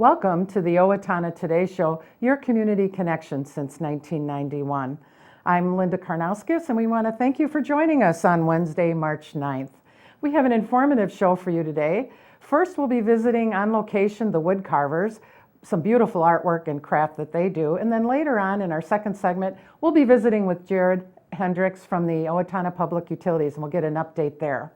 Welcome to the Owatonna Today Show, your community connection since 1991. I'm Linda Karnauskas, and we want to thank you for joining us on Wednesday, March 9th. We have an informative show for you today. First, we'll be visiting on location the Woodcarvers, some beautiful artwork and craft that they do. And then later on in our second segment, we'll be visiting with Jared Hendricks from the Owatonna Public Utilities, and we'll get an update there.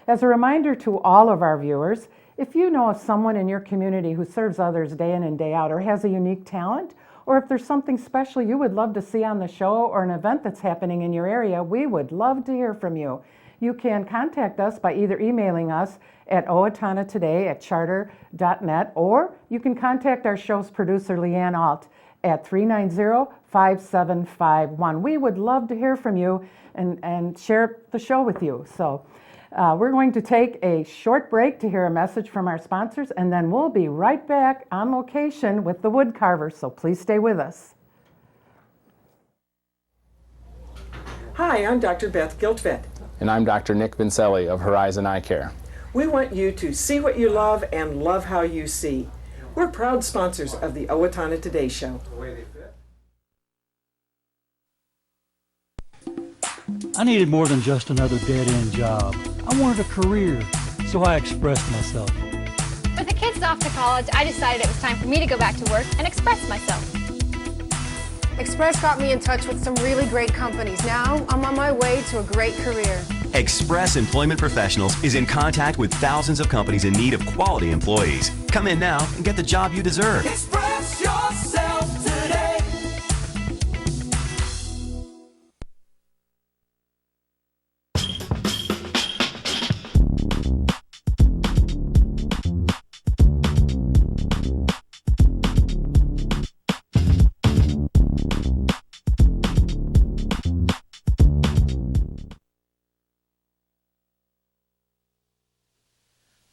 As a reminder to all of our viewers, if you know of someone in your community who serves others day in and day out or has a unique talent, or if there's something special you would love to see on the show or an event that's happening in your area, we would love to hear from you. You can contact us by either emailing us at owatonnatoday@charter.net, or you can contact our show's producer, Leanne T, at 390-5751. We would love to hear from you and share the show with you. So we're going to take a short break to hear a message from our sponsors, and then we'll be right back on location with the Woodcarvers, so please stay with us. Hi, I'm Dr. Beth Giltvet. And I'm Dr. Nick Vincelli of Horizon Eye Care. We want you to see what you love and love how you see. We're proud sponsors of the Owatonna Today Show. I needed more than just another dead-end job. I wanted a career, so I expressed myself. With the kids off to college, I decided it was time for me to go back to work and express myself. Express got me in touch with some really great companies. Now I'm on my way to a great career. Express Employment Professionals is in contact with thousands of companies in need of quality employees. Come in now and get the job you deserve. Express yourself today.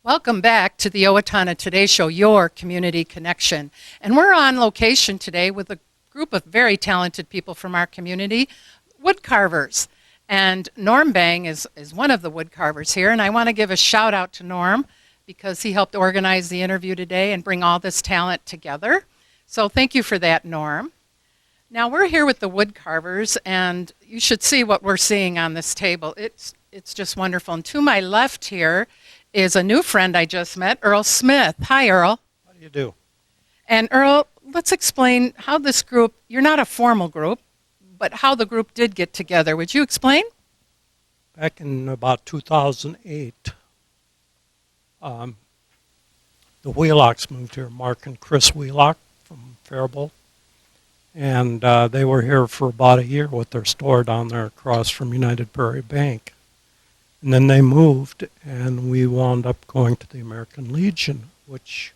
Welcome back to the Owatonna Today Show, your community connection. And we're on location today with a group of very talented people from our community, Woodcarvers. And Norm Bang is one of the Woodcarvers here, and I want to give a shout out to Norm because he helped organize the interview today and bring all this talent together. So thank you for that, Norm. Now we're here with the Woodcarvers, and you should see what we're seeing on this table. It's just wonderful. And to my left here is a new friend I just met, Earl Smith. Hi, Earl. How do you do? And Earl, let's explain how this group, you're not a formal group, but how the group did get together. Would you explain? Back in about 2008, the Wheelocks moved here, Mark and Chris Wheelock from Faribault. And they were here for about a year with their store down there across from United Prairie Bank. And then they moved, and we wound up going to the American Legion, which,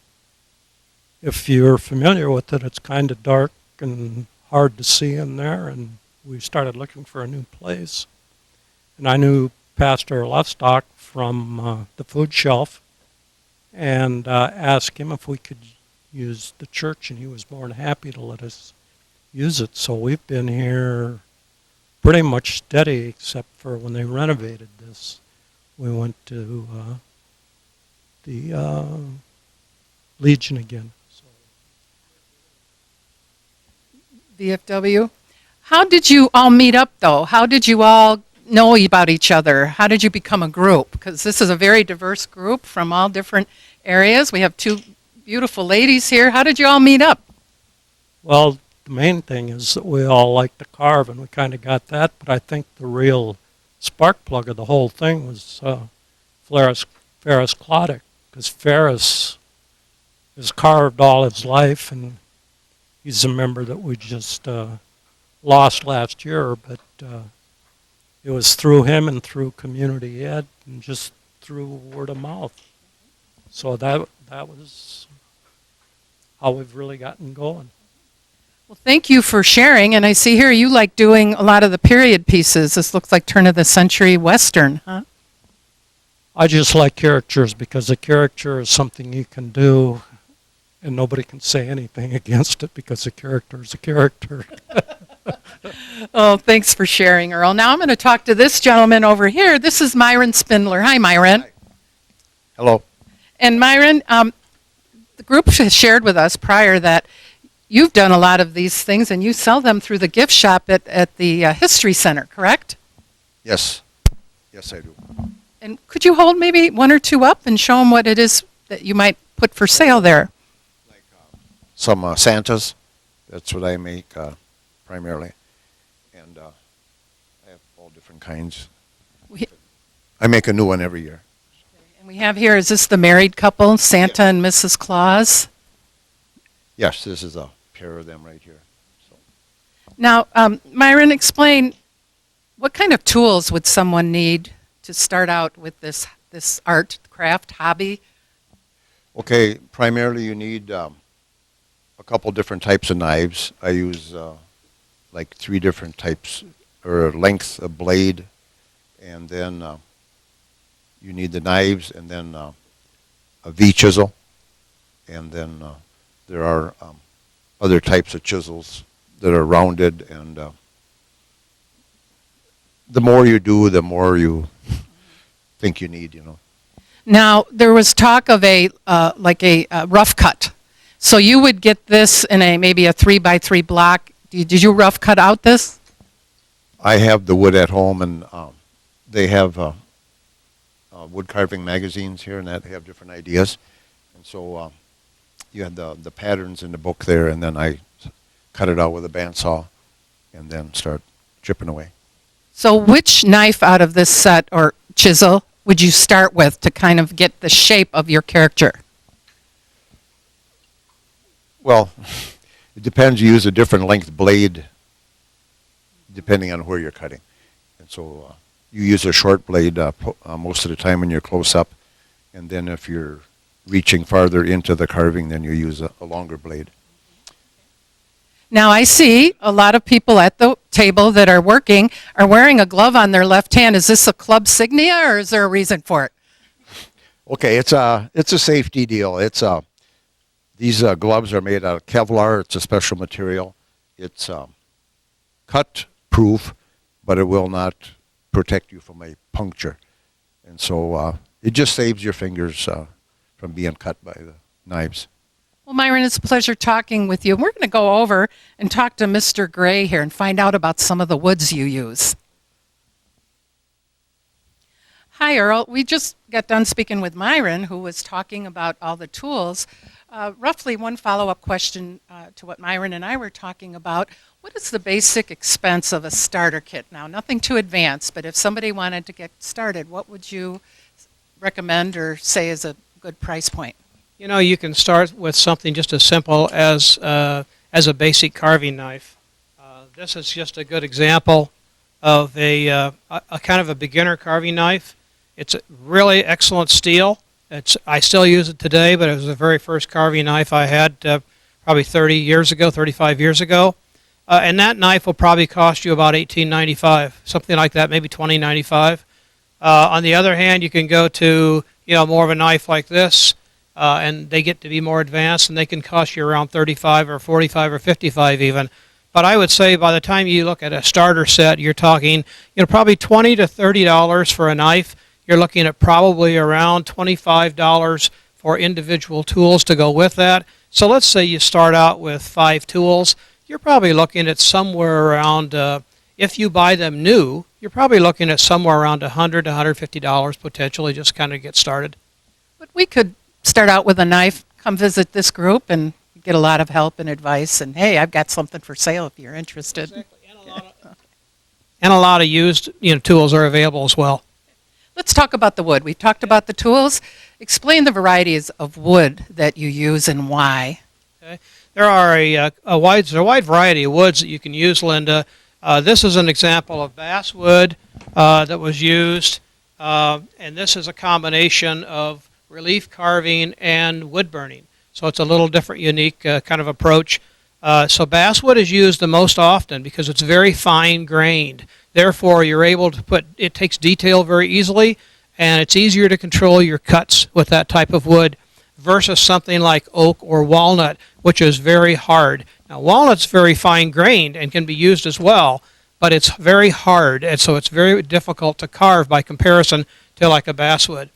if you're familiar with it, it's kind of dark and hard to see in there, and we started looking for a new place. And I knew Pastor Lovestock from the food shelf, and asked him if we could use the church, and he was more than happy to let us use it. So we've been here pretty much steady, except for when they renovated this. We went to the Legion again. So. VFW. How did you all meet up, though? How did you all know about each other? How did you become a group? Because this is a very diverse group from all different areas. We have two beautiful ladies here. How did you all meet up? Well, the main thing is that we all like to carve, and we kind of got that, but I think the real spark plug of the whole thing was Ferris Cloddick, because Ferris has carved all his life, and he's a member that we just lost last year, but it was through him and through community ed and just through word of mouth. So that was how we've really gotten going. Well, thank you for sharing. And I see here you like doing a lot of the period pieces. This looks like turn-of-the-century Western, huh? I just like characters because a character is something you can do and nobody can say anything against it because a character is a character. Oh, thanks for sharing, Earl. Now I'm going to talk to this gentleman over here. This is Myron Spindler. Hi, Myron. Hi. Hello. And Myron, the group has shared with us prior that you've done a lot of these things and you sell them through the gift shop at the History Center, correct? Yes. Yes, I do. And could you hold maybe one or two up and show them what it is that you might put for sale there? Some Santas. That's what I make primarily. And I have all different kinds. I make a new one every year. And we have here, is this the married couple, Santa and Mrs. Claus? Yes, this is a pair of them right here. So. Now, Myron, explain, what kind of tools would someone need to start out with this art, craft, hobby? Okay, primarily you need a couple different types of knives. I use like 3 different types or lengths of blade, and then you need the knives, and then a V-chisel, and then there are other types of chisels that are rounded, and the more you do, the more you think you need, you know. Now, there was talk of a rough cut. So you would get this in maybe a 3x3 block. Did you rough cut out this? I have the wood at home, and they have wood carving magazines here, and that have different ideas. And so you had the patterns in the book there, and then I cut it out with a bandsaw and then start chipping away. So which knife out of this set or chisel would you start with to kind of get the shape of your character? Well, it depends. You use a different length blade depending on where you're cutting. And so you use a short blade most of the time when you're close up. And then if you're reaching farther into the carving, then you use a longer blade. Now I see a lot of people at the table that are working are wearing a glove on their left hand. Is this a club signia, or is there a reason for it? Okay, it's a safety deal. These gloves are made out of Kevlar. It's a special material. It's cut proof, but it will not protect you from a puncture. And so it just saves your fingers from being cut by the knives. Well, Myron, it's a pleasure talking with you. We're going to go over and talk to Mr. Gray here and find out about some of the woods you use. Hi, Earl. We just got done speaking with Myron, who was talking about all the tools. Roughly one follow-up question to what Myron and I were talking about. What is the basic expense of a starter kit? Now, nothing too advanced, but if somebody wanted to get started, what would you recommend or say is a good price point? You know, you can start with something just as simple as a basic carving knife. This is just a good example of a kind of a beginner carving knife. It's a really excellent steel. I still use it today, but it was the very first carving knife I had probably 35 years ago. And that knife will probably cost you about $18.95, something like that, maybe $20.95. On the other hand, you can go to more of a knife like this. And they get to be more advanced, and they can cost you around $35 or $45 or $55 even. But I would say by the time you look at a starter set, you're talking probably $20 to $30 for a knife. You're looking at probably around $25 for individual tools to go with that. So let's say you start out with 5 tools. You're probably looking at somewhere around, if you buy them new, you're probably looking at somewhere around $100 to $150 potentially just kind of get started. But we could start out with a knife, come visit this group, and get a lot of help and advice. And hey, I've got something for sale if you're interested. Exactly. And a lot of used tools are available as well. Let's talk about the wood. We've talked about the tools. Explain the varieties of wood that you use and why. Okay. There are a wide variety of woods that you can use, Linda. This is an example of basswood that was used, and this is a combination of relief carving and wood burning. So it's a little different, unique kind of approach. So basswood is used the most often because it's very fine grained. Therefore, you're able to it takes detail very easily, and it's easier to control your cuts with that type of wood versus something like oak or walnut, which is very hard. Now, walnut's very fine grained and can be used as well, but it's very hard, and so it's very difficult to carve by comparison to like a basswood.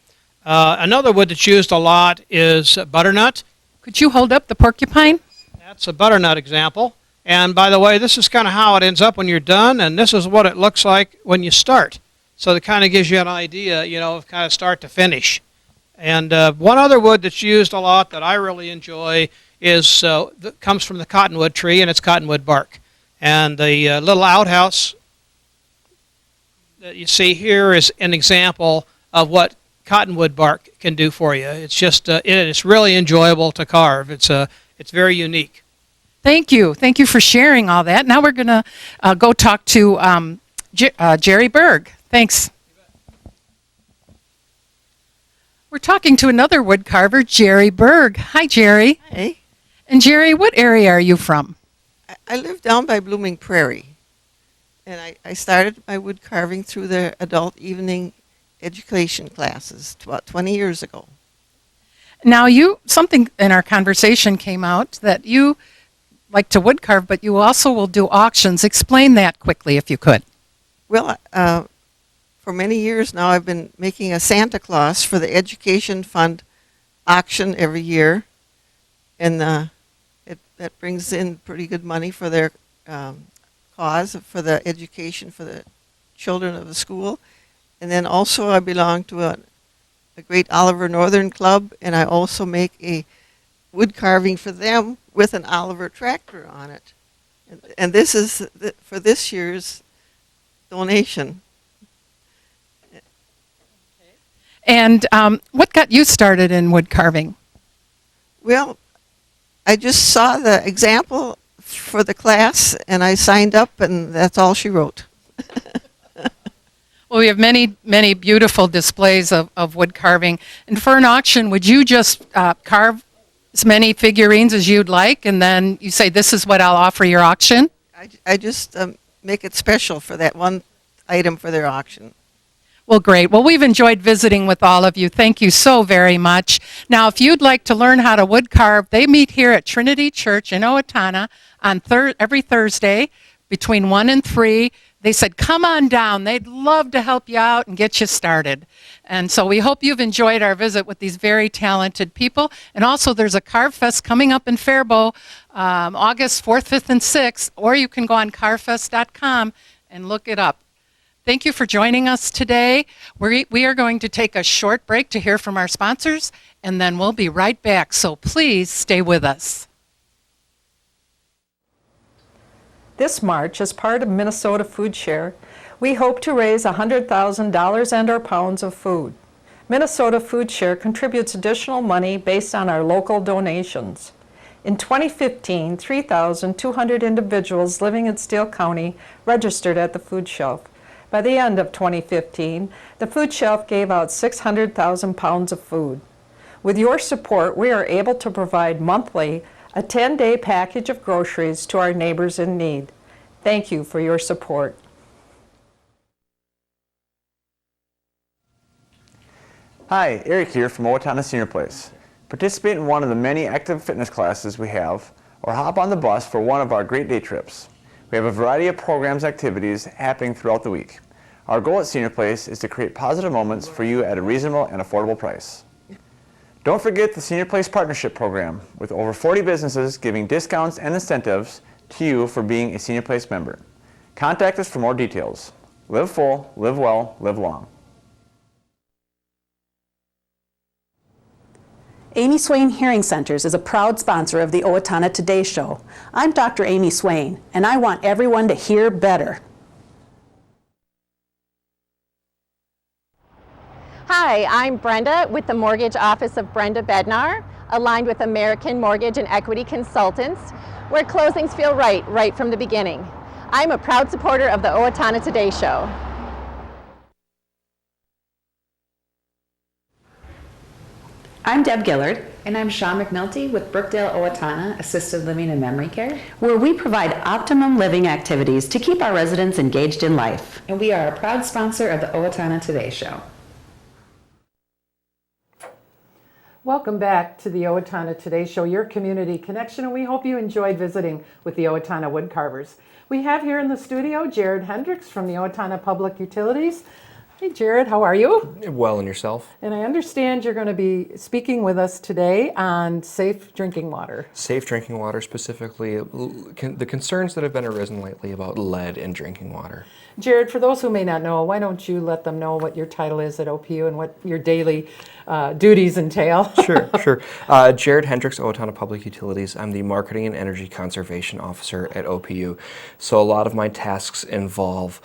Another wood that's used a lot is butternut. Could you hold up the porcupine? That's a butternut example. And by the way, this is kind of how it ends up when you're done, and this is what it looks like when you start. So it kind of gives you an idea, you know, of kind of start to finish. And one other wood that's used a lot that I really enjoy is that comes from the cottonwood tree, and it's cottonwood bark. And the little outhouse that you see here is an example of what cottonwood bark can do for you. It's just it's really enjoyable to carve. It's very unique. Thank you. Thank you for sharing all that. Now we're going to go talk to Jerry Berg. Thanks. We're talking to another wood carver, Jerry Berg. Hi, Jerry. Hey. And Jerry, what area are you from? I live down by Blooming Prairie. And I started my wood carving through the adult evening education classes about 20 years ago. Now, something in our conversation came out that you like to wood carve, but you also will do auctions. Explain that quickly, if you could. Well, for many years now, I've been making a Santa Claus for the Education Fund auction every year. And that brings in pretty good money for their cause, for the education for the children of the school. And then also I belong to a great Oliver Northern Club, and I also make a wood carving for them with an Oliver tractor on it. And this is for this year's donation. And what got you started in wood carving? Well, I just saw the example for the class, and I signed up, and that's all she wrote. Well, we have many, many beautiful displays of wood carving. And for an auction, would you just carve as many figurines as you'd like, and then you say, this is what I'll offer your auction? I just make it special for that one item for their auction. Well, great. Well, we've enjoyed visiting with all of you. Thank you so very much. Now, if you'd like to learn how to wood carve, they meet here at Trinity Church in Owatonna on every Thursday between 1 and 3. They said, come on down. They'd love to help you out and get you started. And so we hope you've enjoyed our visit with these very talented people. And also, there's a Carve Fest coming up in Faribault, August 4th, 5th, and 6th, or you can go on carvefest.com and look it up. Thank you for joining us today. We are going to take a short break to hear from our sponsors, and then we'll be right back. So please stay with us. This March, as part of Minnesota Food Share, we hope to raise $100,000 and/or pounds of food. Minnesota Food Share contributes additional money based on our local donations. In 2015, 3,200 individuals living in Steele County registered at the food shelf. By the end of 2015, the food shelf gave out 600,000 pounds of food. With your support, we are able to provide monthly a 10-day package of groceries to our neighbors in need. Thank you for your support. Hi, Eric here from Owatonna Senior Place. Participate in one of the many active fitness classes we have, or hop on the bus for one of our great day trips. We have a variety of programs and activities happening throughout the week. Our goal at Senior Place is to create positive moments for you at a reasonable and affordable price. Don't forget the Senior Place Partnership Program, with over 40 businesses giving discounts and incentives to you for being a Senior Place member. Contact us for more details. Live full, live well, live long. Amy Swain Hearing Centers is a proud sponsor of the Owatonna Today Show. I'm Dr. Amy Swain, and I want everyone to hear better. Hi, I'm Brenda with the Mortgage Office of Brenda Bednar, aligned with American Mortgage and Equity Consultants, where closings feel right from the beginning. I'm a proud supporter of the Owatonna Today Show. I'm Deb Gillard. And I'm Shawn McNulty with Brookdale Owatonna Assisted Living and Memory Care, where we provide optimum living activities to keep our residents engaged in life. And we are a proud sponsor of the Owatonna Today Show. Welcome back to the Owatonna Today Show, your community connection, and we hope you enjoyed visiting with the Owatonna Woodcarvers. We have here in the studio Jared Hendricks from the Owatonna Public Utilities, Hey Jared, how are you? Well, and yourself? And I understand you're going to be speaking with us today on safe drinking water. Safe drinking water, specifically the concerns that have been arisen lately about lead in drinking water. Jared, for those who may not know, why don't you let them know what your title is at OPU and what your daily duties entail? Sure. Jared Hendricks, Owatonna Public Utilities. I'm the Marketing and Energy Conservation Officer at OPU. So a lot of my tasks involve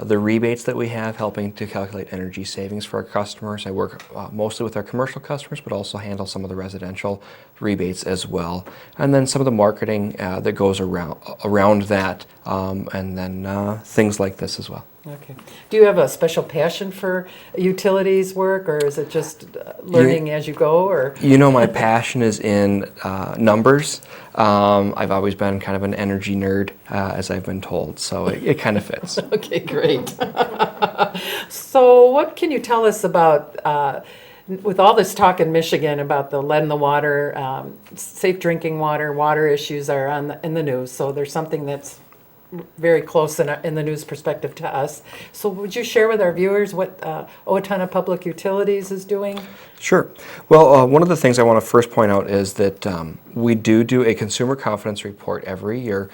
the rebates that we have, helping to calculate energy savings for our customers. I work mostly with our commercial customers, but also handle some of the residential rebates as well. And then some of the marketing that goes around that, and then things like this as well. Okay. Do you have a special passion for utilities work, or is it just learning as you go? Or my passion is in numbers. I've always been kind of an energy nerd, as I've been told, so it kind of fits. Okay, great. So what can you tell us about, with all this talk in Michigan about the lead in the water, safe drinking water issues are in the news, so there's something that's very close in the news perspective to us. So would you share with our viewers what Owatonna Public Utilities is doing? Sure. Well, one of the things I want to first point out is that we do a consumer confidence report every year.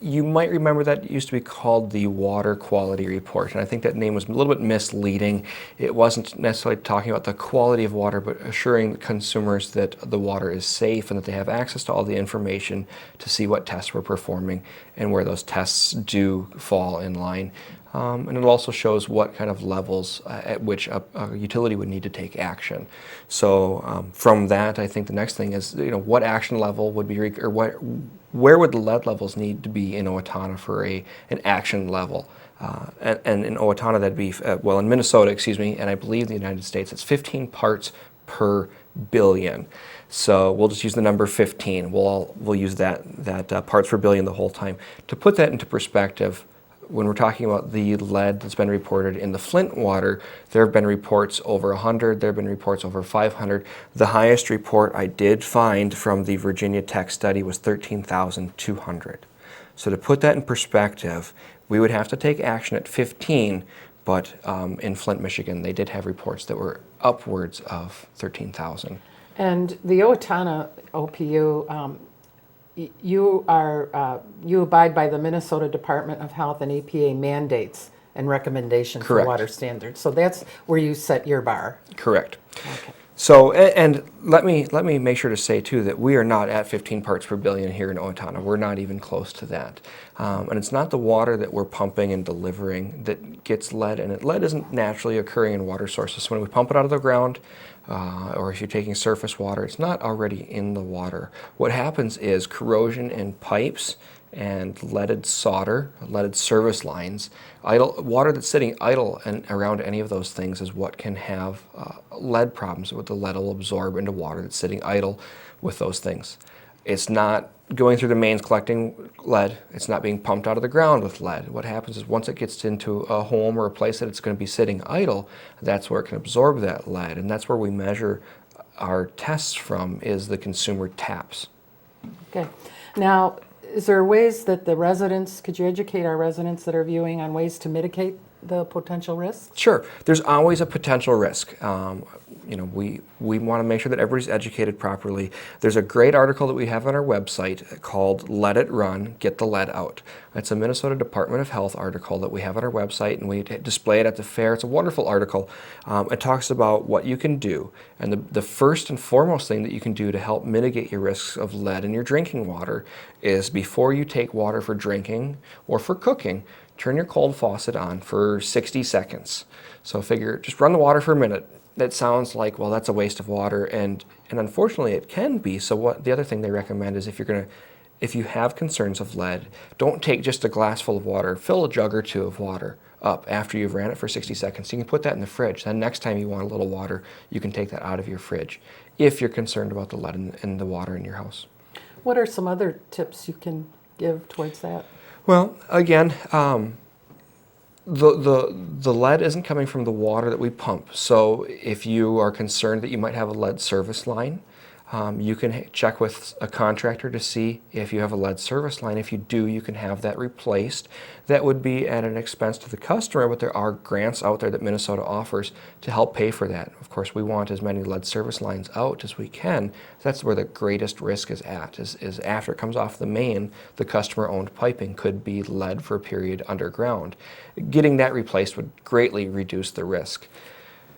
You might remember that used to be called the Water Quality Report, and I think that name was a little bit misleading. It wasn't necessarily talking about the quality of water, but assuring consumers that the water is safe and that they have access to all the information to see what tests we're performing and where those tests do fall in line. And it also shows what kind of levels at which a utility would need to take action. So from that, I think the next thing is, what action level would be, or where would the lead levels need to be in Owatonna for an action level? And in Owatonna, that'd be, in Minnesota, and I believe in the United States, it's 15 parts per billion. So we'll just use the number 15. We'll use that parts per billion the whole time. To put that into perspective, when we're talking about the lead that's been reported in the Flint water, there have been reports over 100, there have been reports over 500. The highest report I did find from the Virginia Tech study was 13,200. So to put that in perspective, we would have to take action at 15, but in Flint, Michigan, they did have reports that were upwards of 13,000. And the Owatonna OPU, you abide by the Minnesota Department of Health and EPA mandates and recommendations Correct. for water standards. So that's where you set your bar. Correct. Okay. So, and let me make sure to say too that we are not at 15 parts per billion here in Owatonna. We're not even close to that. And it's not the water that we're pumping and delivering that gets lead in it. Lead isn't naturally occurring in water sources. So when we pump it out of the ground, or if you're taking surface water, it's not already in the water. What happens is corrosion in pipes and leaded solder, leaded service lines, water that's sitting idle and around any of those things is what can have lead problems. With the lead will absorb into water that's sitting idle with those things. It's not going through the mains collecting lead. It's not being pumped out of the ground with lead. What happens is once it gets into a home or a place that it's going to be sitting idle, that's where it can absorb that lead. And that's where we measure our tests from, is the consumer taps. Okay. Now, is there ways that could you educate our residents that are viewing on ways to mitigate the potential risks? Sure. There's always a potential risk. We want to make sure that everybody's educated properly. There's a great article that we have on our website called Let It Run, Get the Lead Out. It's a Minnesota Department of Health article that we have on our website, and we display it at the fair. It's a wonderful article. It talks about what you can do. And the first and foremost thing that you can do to help mitigate your risks of lead in your drinking water is, before you take water for drinking or for cooking, turn your cold faucet on for 60 seconds. So just run the water for a minute. That sounds like, well, that's a waste of water, and unfortunately it can be. So the other thing they recommend is, if you have concerns of lead, don't take just a glass full of water. Fill a jug or two of water up after you've ran it for 60 seconds. You can put that in the fridge. Then next time you want a little water, you can take that out of your fridge if you're concerned about the lead in the water in your house. What are some other tips you can give towards that? Well, again, the lead isn't coming from the water that we pump. So if you are concerned that you might have a lead service line, You can check with a contractor to see if you have a lead service line. If you do, you can have that replaced. That would be at an expense to the customer, but there are grants out there that Minnesota offers to help pay for that. Of course, we want as many lead service lines out as we can. That's where the greatest risk is at, is after it comes off the main, the customer-owned piping could be lead for a period underground. Getting that replaced would greatly reduce the risk.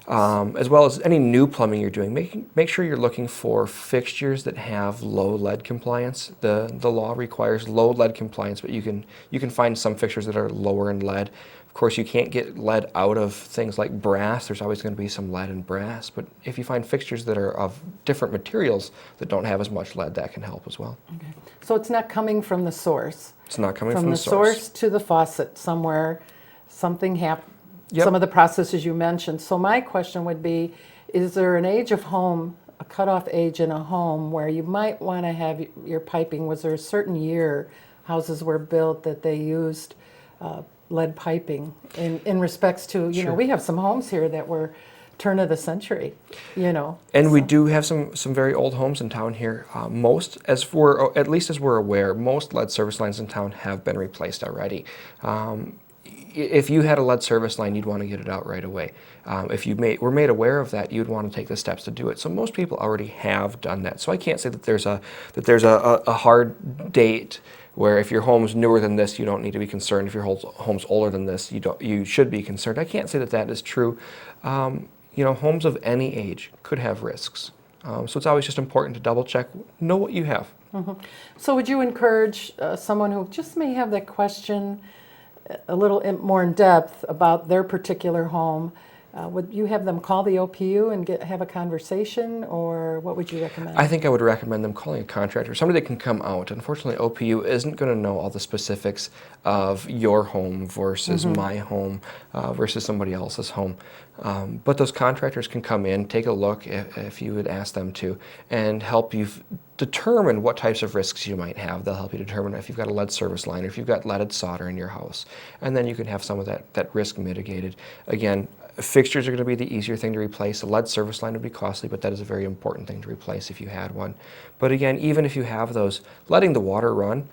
As well as any new plumbing you're doing, make sure you're looking for fixtures that have low lead compliance. The law requires low lead compliance, but you can find some fixtures that are lower in lead. Of course, you can't get lead out of things like brass. There's always going to be some lead in brass, but if you find fixtures that are of different materials that don't have as much lead, that can help as well. Okay. So it's not coming from the source. It's not coming from the source to the faucet somewhere. Something happened. Yep. Some of the processes you mentioned. So my question would be, is there an age of home, a cutoff age in a home where you might want to have your piping? Was there a certain year houses were built that they used lead piping in respects to, you know, we have some homes here that were turn of the century, you know. And we do have some very old homes in town here. Most, at least as we're aware, most lead service lines in town have been replaced already. If you had a lead service line, you'd want to get it out right away. If you were made aware of that, you'd want to take the steps to do it. So most people already have done that. So I can't say that there's a hard date where if your home's newer than this, you don't need to be concerned. If your home's older than this, you should be concerned. I can't say that that is true. You know, homes of any age could have risks. So it's always just important to double check, know what you have. Mm-hmm. So would you encourage someone who just may have that question a little more in depth about their particular home, would you have them call the OPU and have a conversation, or what would you recommend? I think I would recommend them calling a contractor, somebody that can come out. Unfortunately, OPU isn't going to know all the specifics of your home versus my home versus somebody else's home. But those contractors can come in, take a look if you would ask them to, and help you determine what types of risks you might have. They'll help you determine if you've got a lead service line or if you've got leaded solder in your house. And then you can have some of that risk mitigated. Again, fixtures are going to be the easier thing to replace. A lead service line would be costly, but that is a very important thing to replace if you had one. But again, even if you have those, letting the water run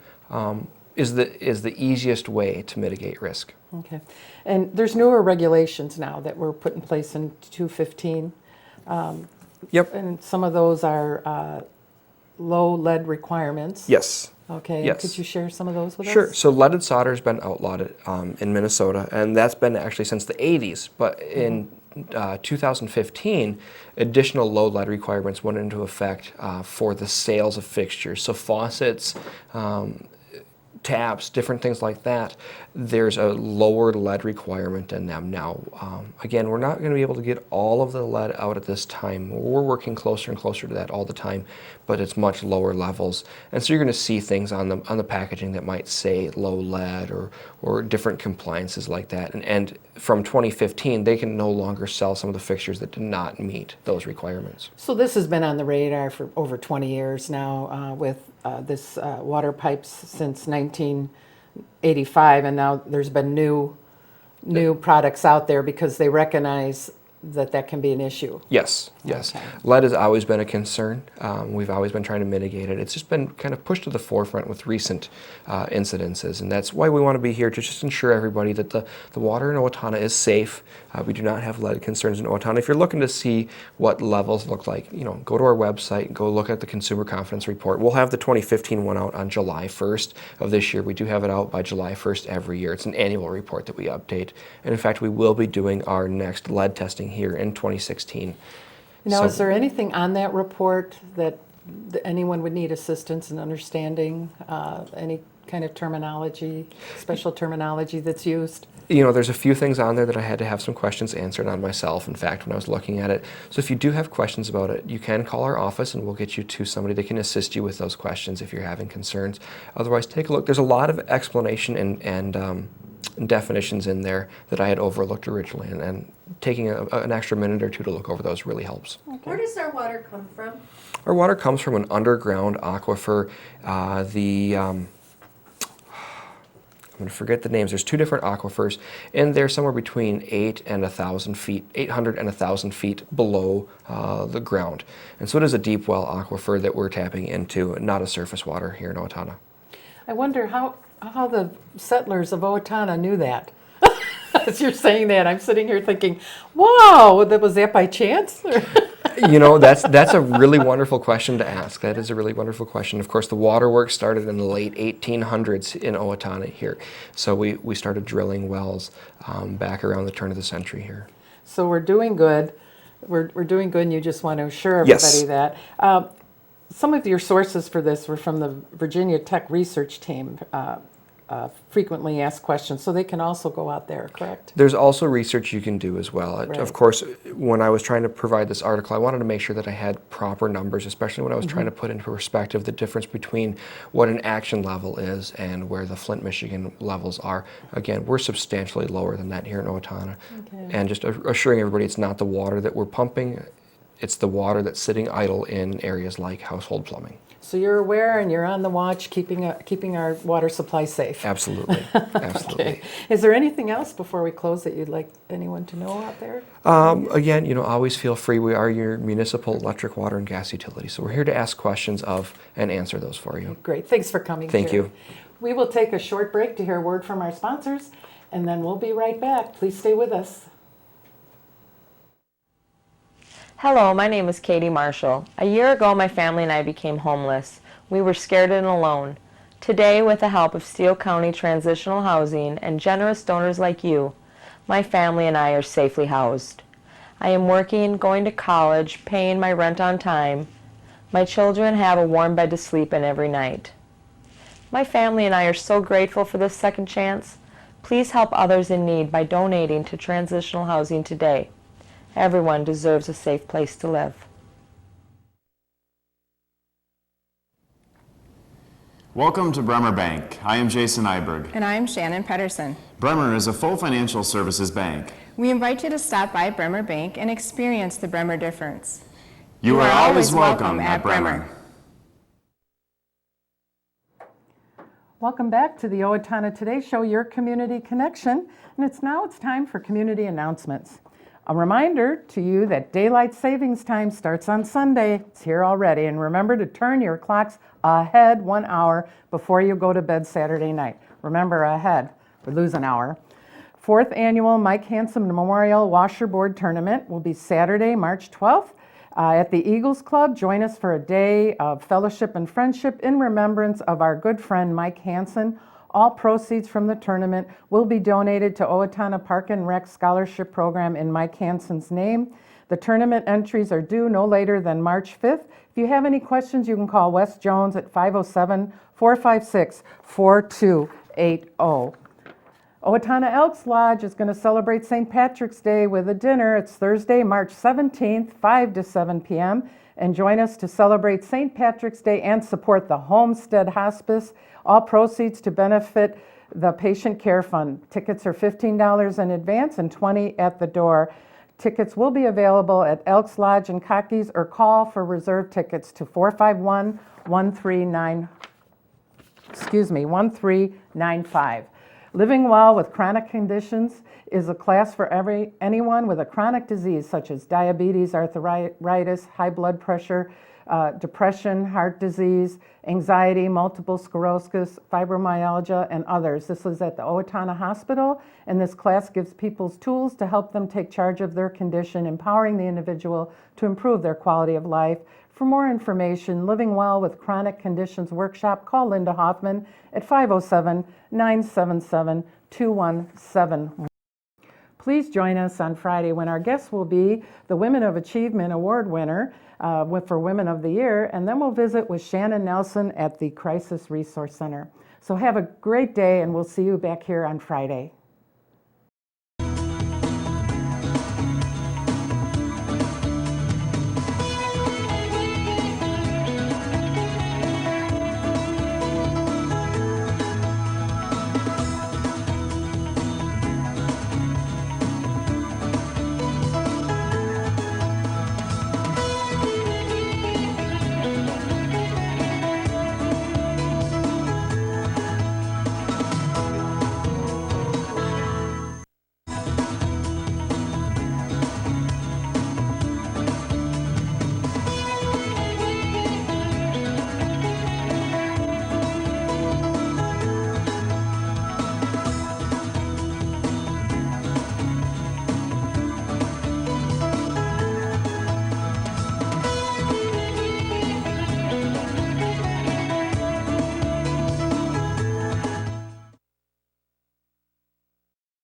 is the easiest way to mitigate risk. Okay. And there's newer regulations now that were put in place in 2015. Yep. And some of those are low lead requirements. Yes. Okay. Yes. Could you share some of those with us? Sure. So leaded solder has been outlawed in Minnesota, and that's been actually since the 80s. But in 2015, additional low lead requirements went into effect for the sales of fixtures. So faucets, taps, different things like that, there's a lower lead requirement in them now. Again, we're not going to be able to get all of the lead out at this time. We're working closer and closer to that all the time, but it's much lower levels. And so you're going to see things on the packaging that might say low lead or different compliances like that. And from 2015, they can no longer sell some of the fixtures that do not meet those requirements. So this has been on the radar for over 20 years now with this water pipes since 1985, and now there's been new products out there because they recognize that can be an issue. Yes, yes. Okay. Lead has always been a concern. We've always been trying to mitigate it. It's just been kind of pushed to the forefront with recent incidences, and that's why we want to be here to just ensure everybody that the water in Owatonna is safe. We do not have lead concerns in Owatonna. If you're looking to see what levels look like, go to our website, go look at the Consumer Confidence Report. We'll have the 2015 one out on July 1st of this year. We do have it out by July 1st every year. It's an annual report that we update, and in fact, we will be doing our next lead testing here in 2016. Now, is there anything on that report that anyone would need assistance in understanding? Any kind of terminology, special terminology that's used? There's a few things on there that I had to have some questions answered on myself, in fact, when I was looking at it. So if you do have questions about it, you can call our office and we'll get you to somebody that can assist you with those questions if you're having concerns. Otherwise, take a look. There's a lot of explanation and definitions in there that I had overlooked originally, and taking an extra minute or two to look over those really helps. Okay. Where does our water come from? Our water comes from an underground aquifer. I'm going to forget the names. There's two different aquifers, and they're somewhere between 800 and 1,000 feet below the ground. And so it is a deep well aquifer that we're tapping into, not a surface water here in Owatonna. I wonder how the settlers of Owatonna knew that. As you're saying that, I'm sitting here thinking, wow, was that by chance? You know, that's a really wonderful question to ask. That is a really wonderful question. Of course, the waterworks started in the late 1800s in Owatonna here. So we started drilling wells back around the turn of the century here. So we're doing good. We're doing good, and you just want to assure everybody that. Some of your sources for this were from the Virginia Tech research team, frequently asked questions, so they can also go out there, correct? There's also research you can do as well. Right. Of course, when I was trying to provide this article, I wanted to make sure that I had proper numbers, especially when I was trying to put into perspective the difference between what an action level is and where the Flint, Michigan levels are. Again, we're substantially lower than that here in Owatonna. Okay. And just assuring everybody it's not the water that we're pumping, it's the water that's sitting idle in areas like household plumbing. So you're aware and you're on the watch, keeping our water supply safe. Absolutely, absolutely. Okay. Is there anything else before we close that you'd like anyone to know out there? Again, you know, always feel free. We are your municipal electric, water, and gas utility, so we're here to ask questions of and answer those for you. Great, thanks for coming. Thank you. We will take a short break to hear a word from our sponsors, and then we'll be right back. Please stay with us. Hello, my name is Katie Marshall. A year ago, my family and I became homeless. We were scared and alone. Today, with the help of Steele County Transitional Housing and generous donors like you, my family and I are safely housed. I am working, going to college, paying my rent on time. My children have a warm bed to sleep in every night. My family and I are so grateful for this second chance. Please help others in need by donating to Transitional Housing today. Everyone deserves a safe place to live. Welcome to Bremer Bank. I am Jason Iberg. And I am Shannon Pedersen. Bremer is a full financial services bank. We invite you to stop by Bremer Bank and experience the Bremer difference. You are always welcome at Bremer. Welcome back to the Owatonna Today Show, your community connection. And it's time for community announcements. A reminder to you that daylight savings time starts on Sunday. It's here already. And remember to turn your clocks ahead 1 hour before you go to bed Saturday night. Remember, ahead. We lose an hour. 4th annual Mike Hansen Memorial Washerboard Tournament will be Saturday, March 12th at the Eagles Club. Join us for a day of fellowship and friendship in remembrance of our good friend Mike Hansen. All proceeds from the tournament will be donated to Owatonna Park and Rec Scholarship Program in Mike Hansen's name. The tournament entries are due no later than March 5th. If you have any questions, you can call Wes Jones at 507-456-4280. Owatonna Elks Lodge is going to celebrate St. Patrick's Day with a dinner. It's Thursday, March 17th, 5 to 7 p.m. And join us to celebrate St. Patrick's Day and support the Homestead Hospice. All proceeds to benefit the Patient Care Fund. Tickets are $15 in advance and $20 at the door. Tickets will be available at Elks Lodge and Cockies, or call for reserve tickets to 451-1395. Living Well with Chronic Conditions is a class for anyone with a chronic disease such as diabetes, arthritis, high blood pressure, depression, heart disease, anxiety, multiple sclerosis, fibromyalgia, and others. This is at the Owatonna Hospital, and this class gives people tools to help them take charge of their condition, empowering the individual to improve their quality of life. For more information, Living Well with Chronic Conditions Workshop, call Linda Hoffman at 507-977-2171. Please join us on Friday when our guest will be the Women of Achievement Award winner for Women of the Year, and then we'll visit with Shannon Nelson at the Crisis Resource Center. So have a great day, and we'll see you back here on Friday.